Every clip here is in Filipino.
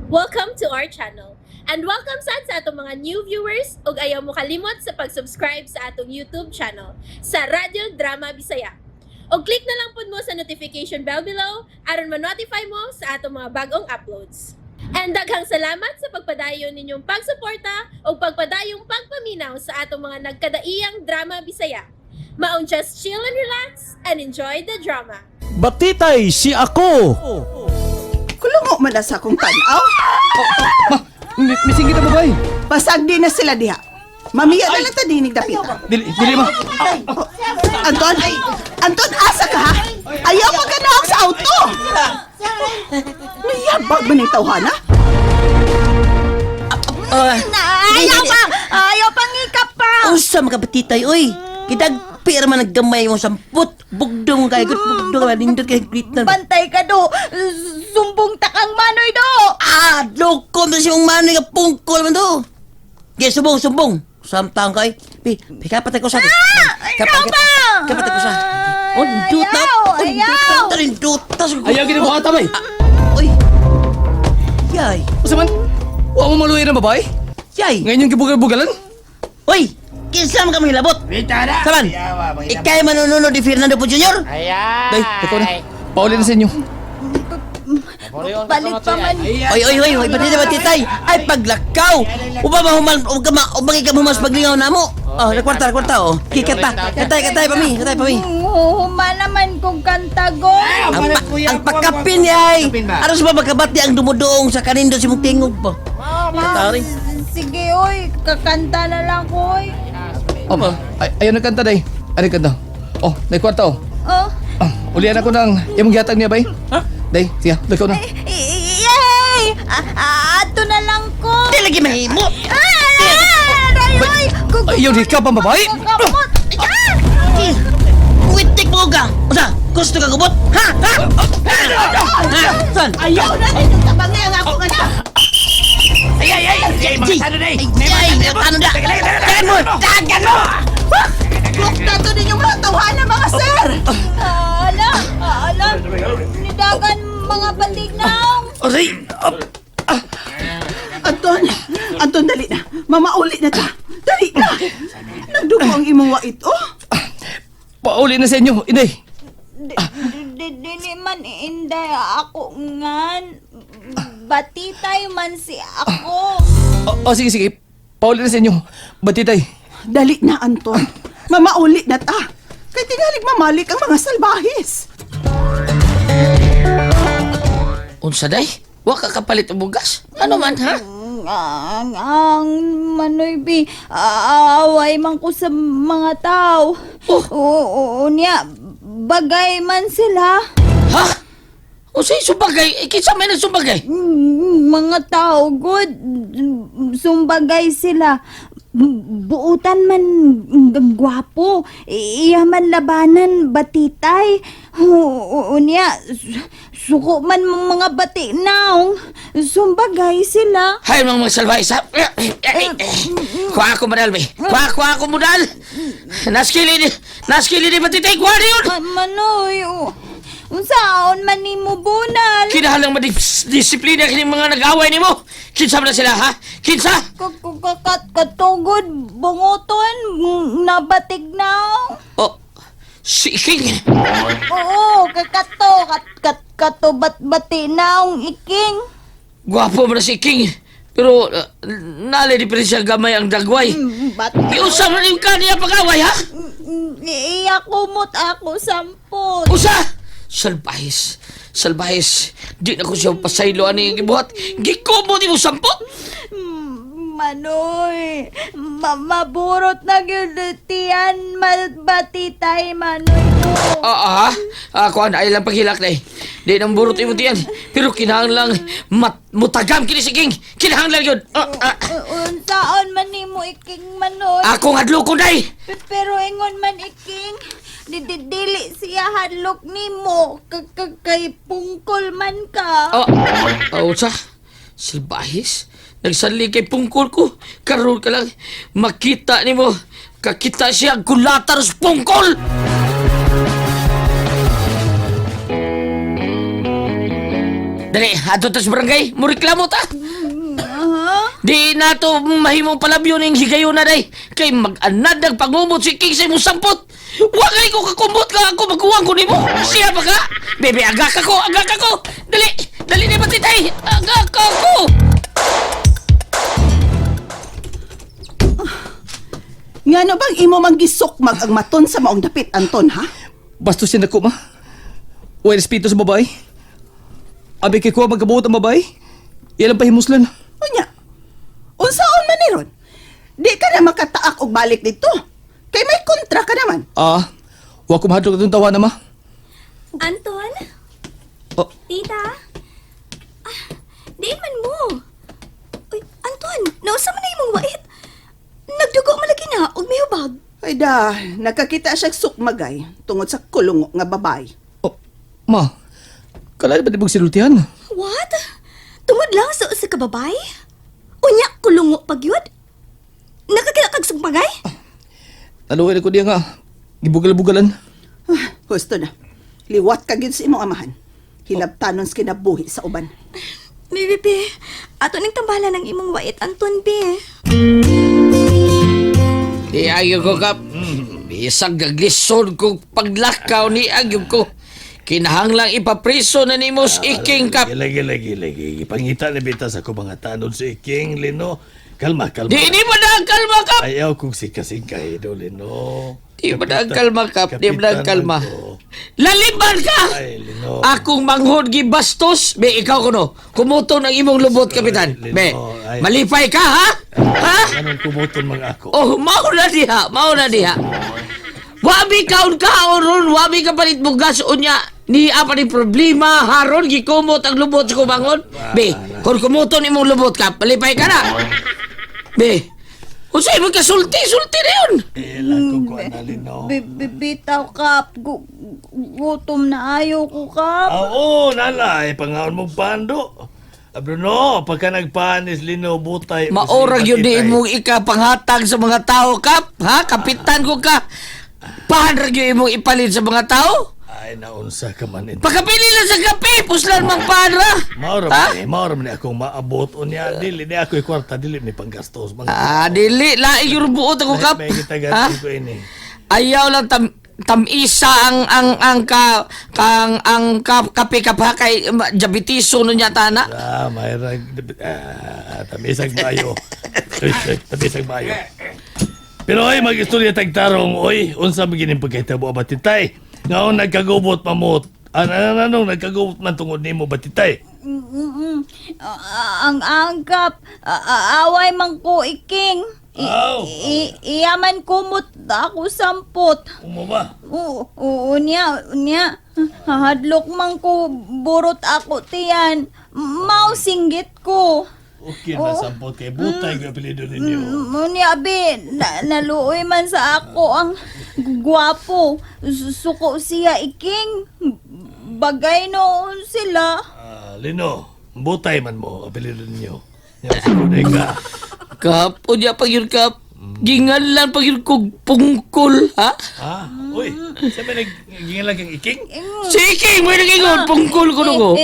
Welcome to our channel. And welcome sa atong mga new viewers ug ayaw mo kalimot sa pag-subscribe sa atong YouTube channel sa Radio Drama Bisaya. O click na lang pud mo sa notification bell below aron ma-notify mo sa atong mga bagong uploads. And daghang salamat sa pagpadayon ninyong pagsuporta o pagpadayong pagpaminaw sa atong mga nagkadaiyang Drama Bisaya. Maong just chill and relax and enjoy the drama. Batitay si ako. Kulungo man na sa akong tanaw. Mising kita babay. Pasag din na sila diha. Mamiya na lang ta dinig dapit. Dili ma. Anton, asa ka ha? Ayaw maganaw sa auto. Mayabag man yung tawhana? Ayaw pang ikap pa! Usa mga batitay, oy! Kitag pera man naggamay mo samput, bugdong kay bugdong nindot kay gritna. Bantay ka do! Sumbong takang manoy do! Ah, loko na siyang manoy nga pungkol man do. Ge sumbong. Samtang kay. Kapatay ko sa. Kapatay ko sa. Oh, duta. Ayaw! Duta. Ayaw gini mo ata bay. Oy. Yay. Usa man? Wa mo maluya ng babae? Yay. Ngayon yung gibugal-bugalan? Oy, kinsa man kami labot? Saman. Ikay manununod ni Fernando po Jr. Day, ikaw na. Pauli na sa inyo. Balik pa man! Oy, batitay. Ay paglakaw. Uba mahuman, ubang ikaw humas paglingaw na mo. Oh, kwarta oh. Katay pa mi. Huma naman kong kantagon! Ang pagkapin yay. Aros ba magkabati ang dumudoong sa kanindo si mong tingog po. Katari. Sige oy, kakanta na lang ko oy! Oh, ayaw nagkanta day. Ano kanta? Oh, day kwarta oh. Oh? Ulian ako ng imong gihatag niya bay. Ha? Day, siya, ikaw na. Yay! Ato na lang ko! Di lagi mahimo. Rayoy! Ayaw di ka pa babae? Kamot! Witik mo ka. Usa, gusto ka gubot? Ha? San? Ayaw na rin yung tabangi ang ako nga na. Ay, ano da? Dagan mo! Look na to din yung mga tawhana mga sir. Ala! Nidagan mga balignaw! Oray! Anton, dali na. Mamauli na ta. Dali na. Nagdugo ang imong wait, oh. Pauli na sa inyo, inday. Dili man inday ako ngan. Batitay man si ako. Sige. Pauli na sa inyo. Batitay. Dali na, Anton. Mamauli na ta. Kaya tinalig mamalik ang mga salbahis. Unsa day? Wa ka kapalit og bugas? Ano man ha? Ang manoy bi, away man ko sa mga tao. Unya, bagay man sila. Ha? Unsay subagay? Kinsa may nagsubagay? Mga tao, good. Sumbagay sila. Buutan man gwapo. Iya man labanan batitay. Unya, suko man mga bati naong. Sumbagay sila. Hay mga salbay sa. Kuha ko modal be. Kuha ko modal. Naskili ni batitay kuha ni yun. Manoy, unsaon man ni mo bunal? Kinahanglan madisiplina kini mga nag-away nimo. Kinsa man na sila ha? Kinsa? Katugod, bungoton, nabatig na. Oh, si King. Oo, kato bati na ang iking. Gwapo man na si King. Pero nalay diferensya gamay ang dagway. Iusap na yung kaniya pag-away ha? Iya kumot ako sampot. Usa! Salbahis. Di na ko siya pasaylo ani yung ibuhat. Gikomo di mo sampot. Manoy, maburot na gyudtian batitay manoy ko. Ako ay lang paghilak na eh. Di nang burot imo tiyan. Pero kinahanglang mutagam kini si King. Kinahanglang yun. Unsaon man nimo iking manoy? Ako nga ko day. Pero ingon man iking, dili siya hadlok nimo kay pungkol man ka. Usa? Salbahis? Nagsanli kay pungkol ko. Karoon ka lang. Makita ni mo. Kakita siya gulatar sa pungkol. Dali, ato tas barangay, muriklamo ta. Di na to mahimong palabyo ning higayon na day. Kay mag-anad ng pangumot si King sa imong sampot. Wagay ko kakumbot ka ako magkuwang ko nimo. Siya ba ka? Bebe, agak ako. Dali, dali ni Batitay. Agak ako. Nga no bang imo manggisukmag ang maton sa maong dapit, Anton, ha? Bastos yan ako, ma. Huwag respeto sa babae. Abi kay kuha magkabuot ang babae. Ilang pahimuslan. Unya, unsaon man ni ron? Di ka na makataak og balik dito. Kay may kontra ka naman. Huwag ko mahadlok itong tawa na, ma. Anton? Oh, Tita? Di man mo. Uy, Anton, nausa man na imong wait. Nagdugo malagi na, og may hubag. Ay da, nakakita siya sukmagay tungod sa kulungo nga babay. oh, ma. Kala ba di mong sinultihan? What? Tungod lang sa kababay? Unya, kulungo pagyud? Nakakita kag sugmagay? Naluwi ko diya nga. Gibugal-bugalan. Gusto na. Liwat ka gid sa imong amahan. Hilabtanon sa kinabuhi sa uban. Bibi, ato ning tambala ng imong wait, Anton, be. Di ayaw ko kap. Bisag gaglisod ko paglakaw ni ayaw ko. Kinahanglang ipapriso na ni Mos Iking kap. Lagi. Pangita na bita sa ko mga tanod si King, Lino. Kalma. Di ba na ang kalma kap? Ayaw kong sikasingkay do, Lino. Di ba na ang kalma kap? Di ba na ang kalma? Kapitan Laliban ka! Ay, Lino. Akong manghod gibastos. Be, ikaw kuno. Kumutong ng imong lubot, kapitan. Lino, Be, ay. malipay ka, ha? Ha? Anong kumuton mga ako? Oh, mauna diha. Wabi kaon ron, wabi ka palit bugas unya. Ni apa ni problema haron gikumot ang lubot sa kubangon. Be, kung kumuton imong lubot ka, palipay ka na. Be, unsay mo ka sulti na yun. Ilang ko kuha na, Lino. Bitaw, Kap. Gutom na ayaw ko, Kap. Oo, nalay. Pangaon mong pando. Bruno, pagka nagpanis, Lino, butay. Maorag yun di imong ikapanghatag sa mga tao, Kap. Ha? Kapitan ko ka. Pahanrag yun imong ipalit sa mga tao. Ay, naunsa ka man ito. Pagkapili lang sa kape, puslan mang panra. Maura man akong maabot o niya. Dili, di ako ikwarta, dili ni panggastos. Dili. Laing yung buot ako, Kap. May kita Ha? ganti ko ini. Ayaw lang tamisa ang kape kapha kay diabetiso no niya tana. Mayroon. Tamisag bayo. Tamisag bayo. Pero ay, mag-istorya tagtarong, oy, unsa magining pagkahitabo Batitay. Ngaon nagkagubot mamot. Anong nagkagubot man tungod nimo Batitay? Ang angkap, away man ko, Iking. Aw. Iyaman kumot ako sampot. Umo ba? Unya, hahadlok man ko, burot ako tiyan. Mau singgit ko. Okay na sampot kay butay ko apelido ninyo. Unya, abi, naluoy man sa ako ang gwapo. Suko siya, Iking. Bagay noon sila. Lino, butay man mo apelido ninyo. Yan siguro ka. Kap, unya pag yun, Kap. Gingalan pag yun kong pungkol, ha? Uy, sabi naggingalag kang Iking? Si King, may nagingon, pungkol ko nung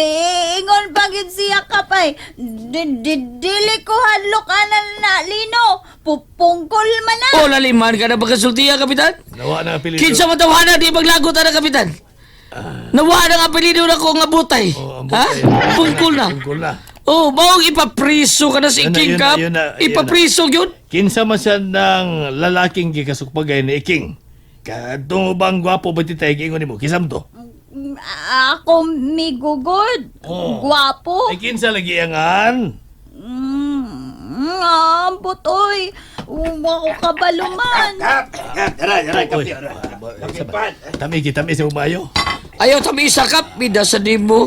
Ingon pagid siya kapay. Dili ko hadlok anan na lino. Pupungkol man na. Oh, laliman ka na pagkasultiya, Kapitan? Nawa na apelido. Kinsa matawanan, di maglagot na, Kapitan? Nawa na nga apelido na ko nga butay. Oh, ang Ha? butay. Pungkol na. Pungkol na. Oh, bawang ipapriso ka na si Yun na, King, yun na, Kap. yun na, yun Ipapriso yun. Kinsa man siya ng lalaking gikasukpagay ni Iking. Kadto bang gwapo Batitay gingon nimo? Kisam to? Ako migugod. Oh. Gwapo. Ay kinsa lagi angan? Ambot oy. Uwa ko kabaluman. Uy, tami sa umayo. Ayaw tami isa, Kap. Bida sa dimo.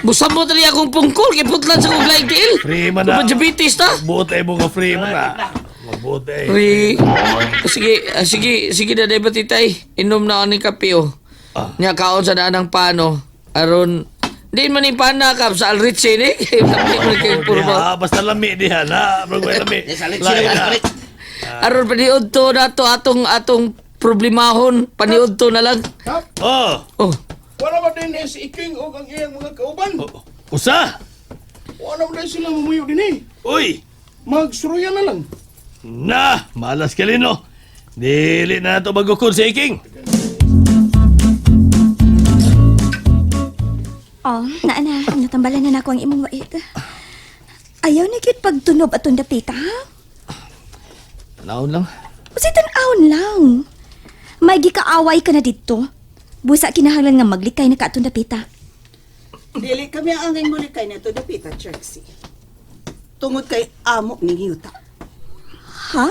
Busam mo tali akong pungkol. Kiputlan sa kong laing tiil. Free man na. Diabetes ta. Buot ay mo nga free man na. Magbuot ay. Re. Sige na day Batitay. Inom na ako ng kape, oh. Nya kaon sa daan ng pano. Aron, di man ni pana, Kap, sa Alritse, ni. Lami mo kay puro ba. Basta lami diha na. Brugway lami. Lain na. Aron paniud to na to atong problemahon. Paniud to na lang. Oh. Oh. Wala ba din si Iking o ang iyang mga kauban? Usa! Wala mo na sila mumuyo din eh. Uy! Magsuruyan na lang. Na! Malas ka lino. Dili na ito magukod sa iking. Oh, natambalan na ako ang imong wait. Ayaw na gyud pagtunob atong dapita. Naon lang. Usi tan-awon lang. May gikaaway ka na dito. Busa kinahanglan nga maglikay na ka atong dapita. Dili kami ang angay mulikay na to dapita, Trixie. Tungod kay amo ni Yuta. Ha?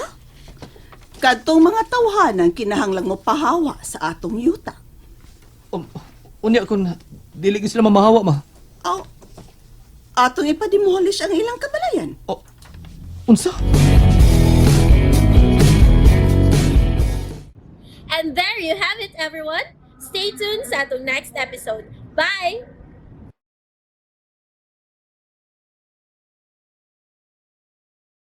Kadtong mga tawhanan kinahanglang mo pahawa sa atong Yuta. Unya kung dili gyud sila mamahawa ma. Aw, atong ipadimolish ang ilang kabalayan. Oh, unsa? And there you have it, everyone. Stay tuned sa atong next episode. Bye!